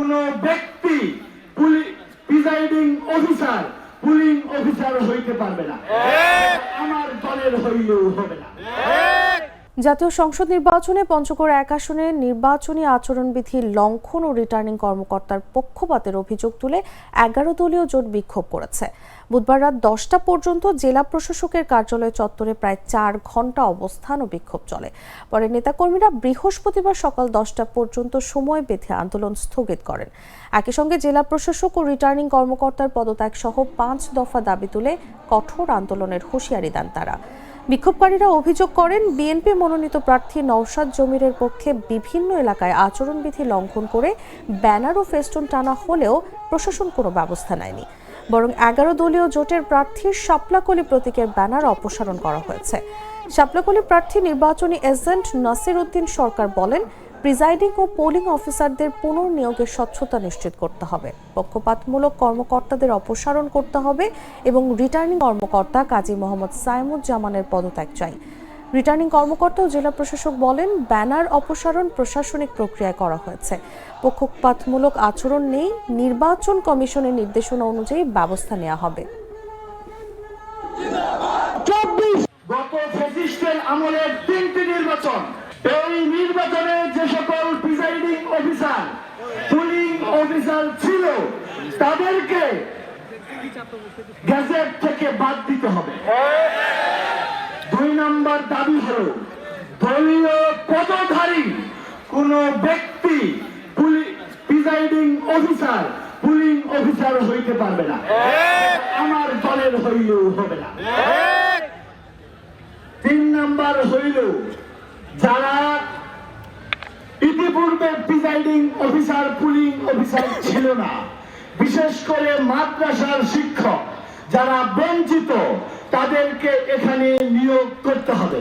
কোন ব্যক্তি presiding officer pulling officer হইতে পারবে না, আমার দলের হইলেও হবে না। জাতীয় সংসদ নির্বাচনে পঞ্চগড় ১ আসনে নির্বাচনী আচরণবিধি লঙ্ঘন ও রিটার্নিং কর্মকর্তার পক্ষপাতের অভিযোগ তুলে ১১ দলীয় জোট বিক্ষোভ করেছে। বুধবার রাত ১০টা পর্যন্ত জেলা প্রশাসকের কার্যালয় চত্বরে প্রায় ৪ ঘণ্টা অবস্থান ও বিক্ষোভ চলে। পরে নেতাকর্মীরা বৃহস্পতিবার সকাল ১০টা পর্যন্ত সময় বেঁধে আন্দোলন স্থগিত করেন। একই সঙ্গে জেলা প্রশাসক ও রিটার্নিং কর্মকর্তার পদত্যাগ সহ ৫ দফা দাবি তুলে কঠোর আন্দোলনের হুঁশিয়ারি দেন তারা। বিক্ষোভকারীরা অভিযোগ করেন, বিএনপি মনোনীত প্রার্থী নওশাদ জমিরের পক্ষে বিভিন্ন এলাকায় আচরণবিধি লঙ্ঘন করে ব্যানার ও ফেস্টুন টানা হলেও প্রশাসন কোনো ব্যবস্থা নেয়নি। বরং ১১ দলীয় জোটের প্রার্থীর শাপলাকলি প্রতীকের ব্যানার অপসারণ করা হয়েছে। শাপলাকলি প্রার্থী নির্বাচনী এজেন্ট নাসির উদ্দিন সরকার বলেন, প্রিজাইডিং ও পোলিং অফিসারদের পুনর্নিয়োগের স্বচ্ছতা নিশ্চিত করতে হবে, পক্ষপাতমূলক কর্মকর্তাদের অপসারণ করতে হবে এবং রিটার্নিং কর্মকর্তা কাজী মোহাম্মদ সাইমুজ্জামানের পদত্যাগ চাই। রিটার্নিং কর্মকর্তা ও জেলা প্রশাসক বলেন, ব্যানার অপসারণ প্রশাসনিক প্রক্রিয়ায় করা হয়েছে, পক্ষপাতমূলক আচরণ নেই, নির্বাচন কমিশনের নির্দেশনা অনুযায়ী ব্যবস্থা নেওয়া হবে। গত ফ্যাসিস্টের আমলের 3টি নির্বাচন, এই নির্বাচনে যে সকল প্রিজাইডিং অফিসার পুলিং অফিসার ছিল তাদেরকে গেজেট থেকে বাদ দিতে হবে। ২ নম্বর দাবি হল, দলীয় পদধারী কোন ব্যক্তি প্রিজাইডিং অফিসার পুলিং অফিসার হইতে পারবে না, আমার দলের হইলেও হবে না। ৩ নম্বর হইল, যারা ইতিপূর্বে প্রিজাইডিং অফিসার পুলিং অফিসার ছিল না, বিশেষ করে মাদ্রাসার শিক্ষক যারা বঞ্চিত, তাদেরকে এখানে নিয়োগ করতে হবে।